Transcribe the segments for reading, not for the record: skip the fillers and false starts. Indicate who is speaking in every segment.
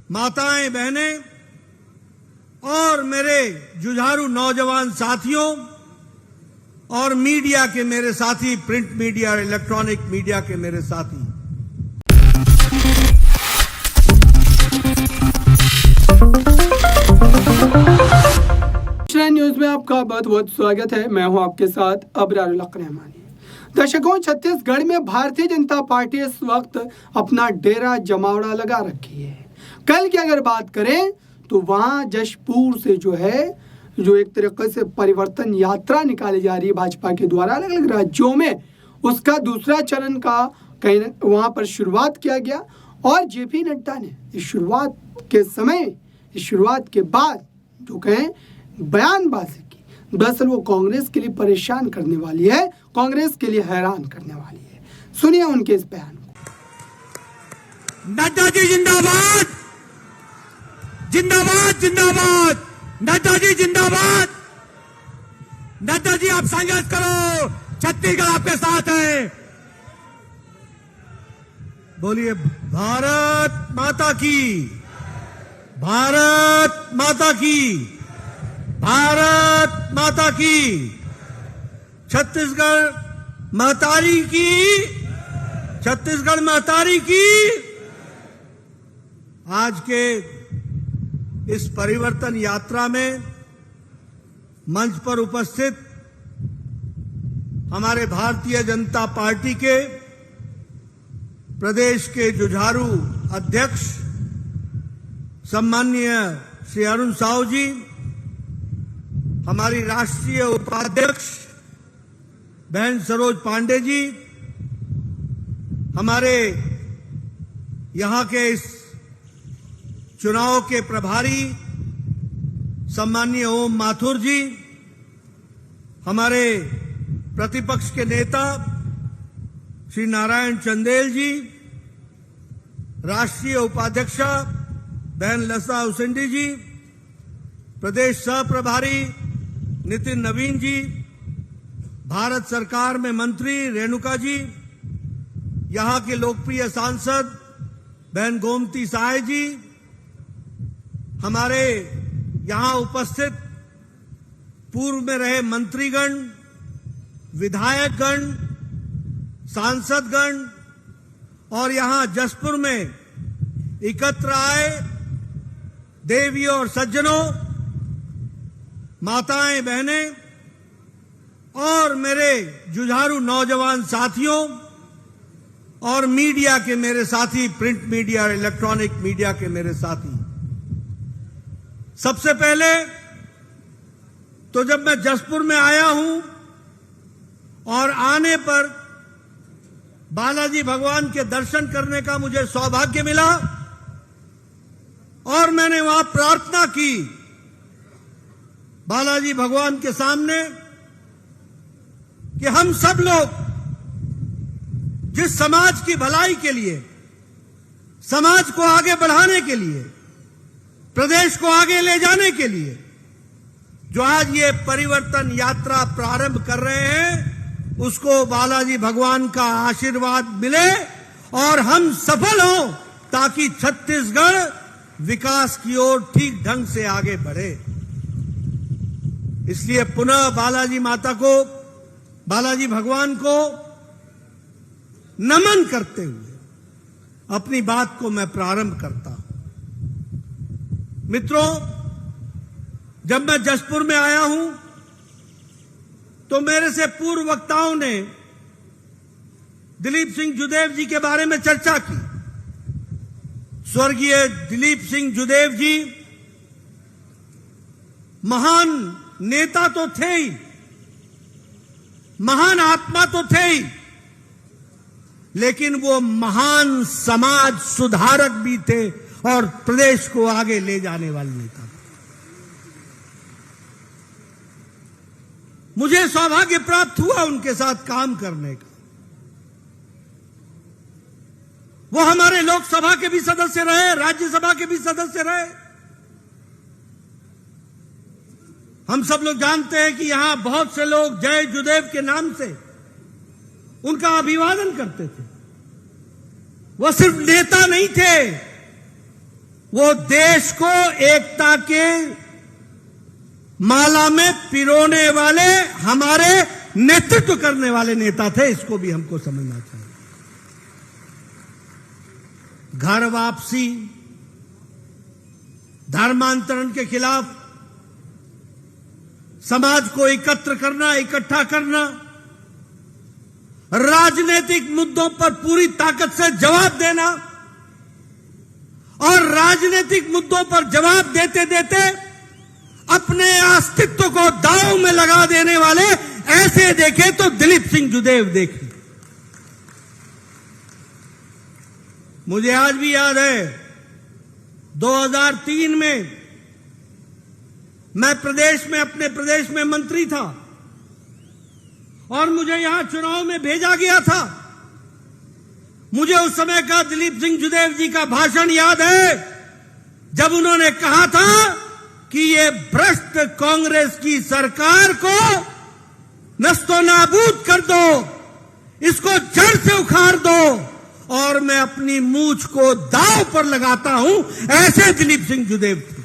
Speaker 1: माताएं, बहनें और मेरे जुझारू नौजवान साथियों और मीडिया के मेरे साथी, प्रिंट मीडिया और इलेक्ट्रॉनिक मीडिया के मेरे साथी,
Speaker 2: न्यूज में आपका बहुत बहुत स्वागत है। मैं हूं आपके साथ अबरारुल हक रहमानी। दर्शकों, छत्तीसगढ़ में भारतीय जनता पार्टी इस वक्त अपना डेरा जमावड़ा लगा रखी है। कल की अगर बात करें तो वहां जशपुर से जो एक तरीके से परिवर्तन यात्रा निकाली जा रही है भाजपा के द्वारा अलग अलग राज्यों में। उसका दूसरा चरण का कहीं वहां पर शुरुआत किया गया और जेपी नड्डा ने इस शुरुआत के बाद जो कहें बयानबाजी की, दरअसल वो कांग्रेस के लिए परेशान करने वाली है, कांग्रेस के लिए हैरान करने वाली है। सुनिए उनके इस बयान को।
Speaker 1: नड्डा जी जिंदाबाद, जिंदाबाद, जिंदाबाद, नड्डा जी जिंदाबाद। नड्डा जी आप संघर्ष करो, छत्तीसगढ़ आपके साथ है। बोलिए भारत माता की, भारत माता की, भारत माता की, छत्तीसगढ़ महतारी की, छत्तीसगढ़ महतारी की। आज के इस परिवर्तन यात्रा में मंच पर उपस्थित हमारे भारतीय जनता पार्टी के प्रदेश के जुझारू अध्यक्ष सम्माननीय श्री अरुण साहू जी, हमारी राष्ट्रीय उपाध्यक्ष बहन सरोज पांडे जी, हमारे यहां के इस चुनाव के प्रभारी सम्माननीय ओम माथुर जी, हमारे प्रतिपक्ष के नेता श्री नारायण चंदेल जी, राष्ट्रीय उपाध्यक्षा बहन लता उसेंडी जी, प्रदेश सह प्रभारी नितिन नवीन जी, भारत सरकार में मंत्री रेणुका जी, यहां के लोकप्रिय सांसद बहन गोमती साय जी, हमारे यहां उपस्थित पूर्व में रहे मंत्रीगण, विधायकगण, सांसदगण और यहां जशपुर में एकत्र आए देवियों और सज्जनों, माताएं, बहनें और मेरे जुझारू नौजवान साथियों और मीडिया के मेरे साथी, प्रिंट मीडिया और इलेक्ट्रॉनिक मीडिया के मेरे साथी, सबसे पहले तो जब मैं जशपुर में आया हूं और आने पर बालाजी भगवान के दर्शन करने का मुझे सौभाग्य मिला और मैंने वहां प्रार्थना की बालाजी भगवान के सामने कि हम सब लोग जिस समाज की भलाई के लिए, समाज को आगे बढ़ाने के लिए, प्रदेश को आगे ले जाने के लिए जो आज ये परिवर्तन यात्रा प्रारंभ कर रहे हैं, उसको बालाजी भगवान का आशीर्वाद मिले और हम सफल हों ताकि छत्तीसगढ़ विकास की ओर ठीक ढंग से आगे बढ़े। इसलिए पुनः बालाजी माता को, बालाजी भगवान को नमन करते हुए अपनी बात को मैं प्रारंभ करता हूं। मित्रों, जब मैं जशपुर में आया हूं तो मेरे से पूर्व वक्ताओं ने दिलीप सिंह जुदेव जी के बारे में चर्चा की। स्वर्गीय दिलीप सिंह जुदेव जी महान नेता तो थे ही, महान आत्मा तो थे ही, लेकिन वो महान समाज सुधारक भी थे और प्रदेश को आगे ले जाने वाले नेता। मुझे सौभाग्य प्राप्त हुआ उनके साथ काम करने का। वो हमारे लोकसभा के भी सदस्य रहे, राज्यसभा के भी सदस्य रहे। हम सब लोग जानते हैं कि यहां बहुत से लोग जय जुदेव के नाम से उनका अभिवादन करते थे। वो सिर्फ नेता नहीं थे, वो देश को एकता के माला में पिरोने वाले, हमारे नेतृत्व करने वाले नेता थे। इसको भी हमको समझना चाहिए। घर वापसी, धर्मांतरण के खिलाफ समाज को एकत्र करना, इकट्ठा करना, राजनीतिक मुद्दों पर पूरी ताकत से जवाब देना और राजनीतिक मुद्दों पर जवाब देते देते अपने अस्तित्व को दांव में लगा देने वाले ऐसे देखे तो दिलीप सिंह जुदेव देखे। मुझे आज भी याद है 2003 में मैं अपने प्रदेश में मंत्री था और मुझे यहां चुनाव में भेजा गया था। मुझे उस समय का दिलीप सिंह जुदेव जी का भाषण याद है, जब उन्होंने कहा था कि ये भ्रष्ट कांग्रेस की सरकार को नस्तो नाबूद कर दो, इसको जड़ से उखाड़ दो और मैं अपनी मूंछ को दांव पर लगाता हूं। ऐसे दिलीप सिंह जुदेव थे।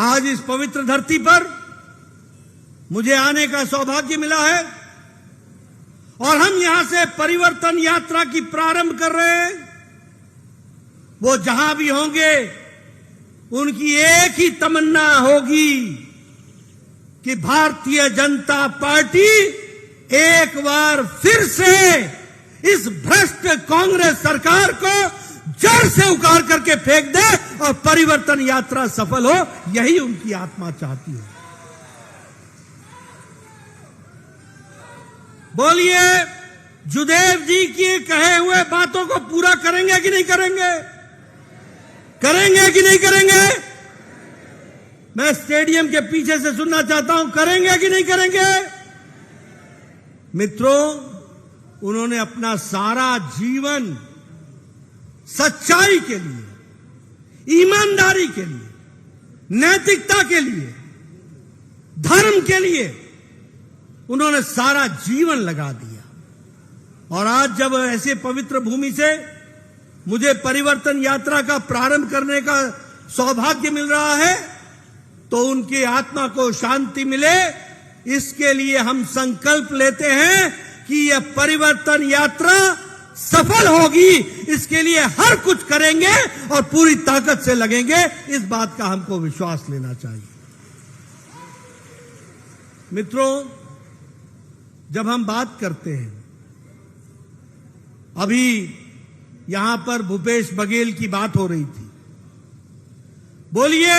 Speaker 1: आज इस पवित्र धरती पर मुझे आने का सौभाग्य मिला है और हम यहां से परिवर्तन यात्रा की प्रारंभ कर रहे हैं। वो जहां भी होंगे उनकी एक ही तमन्ना होगी कि भारतीय जनता पार्टी एक बार फिर से इस भ्रष्ट कांग्रेस सरकार को जड़ से उखाड़ करके फेंक दे और परिवर्तन यात्रा सफल हो। यही उनकी आत्मा चाहती है। बोलिए, जुदेव जी की कहे हुए बातों को पूरा करेंगे कि नहीं करेंगे? करेंगे कि नहीं करेंगे? मैं स्टेडियम के पीछे से सुनना चाहता हूं, करेंगे कि नहीं करेंगे? मित्रों, उन्होंने अपना सारा जीवन सच्चाई के लिए, ईमानदारी के लिए, नैतिकता के लिए, धर्म के लिए उन्होंने सारा जीवन लगा दिया। और आज जब ऐसे पवित्र भूमि से मुझे परिवर्तन यात्रा का प्रारंभ करने का सौभाग्य मिल रहा है, तो उनकी आत्मा को शांति मिले, इसके लिए हम संकल्प लेते हैं कि यह परिवर्तन यात्रा सफल होगी। इसके लिए हर कुछ करेंगे और पूरी ताकत से लगेंगे। इस बात का हमको विश्वास लेना चाहिए। मित्रों, जब हम बात करते हैं, अभी यहां पर भूपेश बघेल की बात हो रही थी। बोलिए,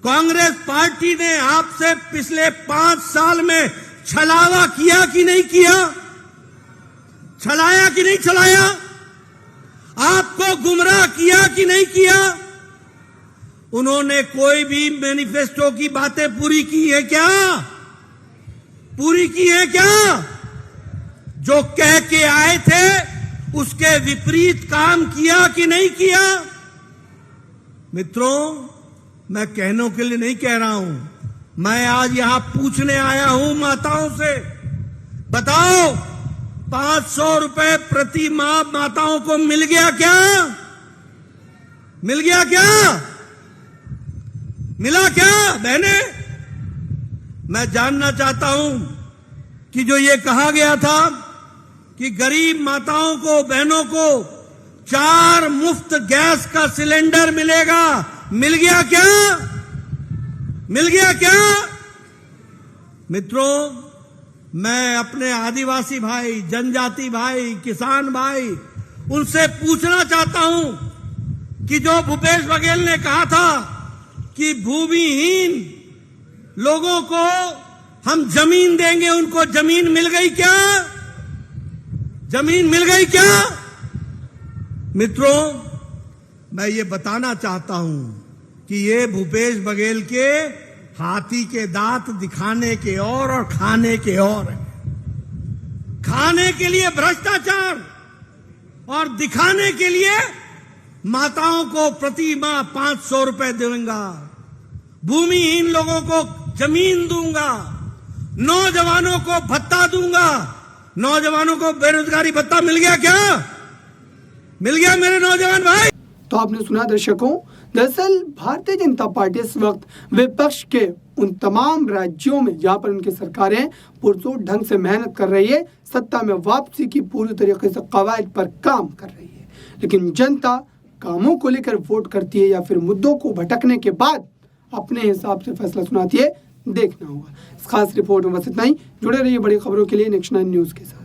Speaker 1: कांग्रेस पार्टी ने आपसे पिछले 5 साल में छलावा किया कि नहीं किया? छलाया कि नहीं छलाया? आपको गुमराह किया कि नहीं किया? उन्होंने कोई भी मैनिफेस्टो की बातें पूरी की है क्या? पूरी की है क्या? जो कह के आए थे उसके विपरीत काम किया कि नहीं किया? मित्रों, मैं कहने के लिए नहीं कह रहा हूं, मैं आज यहां पूछने आया हूं माताओं से। बताओ, 500 रुपए प्रति माह माताओं को मिल गया क्या? मिल गया क्या? मिला क्या बहने? मैं जानना चाहता हूं कि जो ये कहा गया था कि गरीब माताओं को, बहनों को 4 मुफ्त गैस का सिलेंडर मिलेगा, मिल गया क्या? मिल गया क्या? मित्रों, मैं अपने आदिवासी भाई, जनजाति भाई, किसान भाई, उनसे पूछना चाहता हूं कि जो भूपेश बघेल ने कहा था कि भूमिहीन लोगों को हम जमीन देंगे, उनको जमीन मिल गई क्या? जमीन मिल गई क्या? मित्रों, मैं ये बताना चाहता हूं कि ये भूपेश बघेल के हाथी के दांत दिखाने के और खाने के और है। खाने के लिए भ्रष्टाचार और दिखाने के लिए माताओं को प्रति माह 500 रुपए दूंगा, भूमिहीन लोगों को जमीन दूंगा, नौजवानों को भत्ता दूंगा। नौजवानों को बेरोजगारी भत्ता मिल गया क्या? मिल गया मेरे नौजवान भाई।
Speaker 2: तो आपने सुना दर्शकों, दरअसल भारतीय जनता पार्टी इस वक्त विपक्ष के उन तमाम राज्यों में जहां पर उनकी सरकारें पुरजोर ढंग से मेहनत कर रही है, सत्ता में वापसी की पूरी तरीके से कवायद पर काम कर रही है, लेकिन जनता कामों को लेकर वोट करती है या फिर मुद्दों को भटकने के बाद अपने हिसाब से फैसला सुनाती है, देखना होगा। इस खास रिपोर्ट में बस इतना ही। जुड़े रहिए बड़ी खबरों के लिए नेक्स्ट 9 न्यूज के साथ।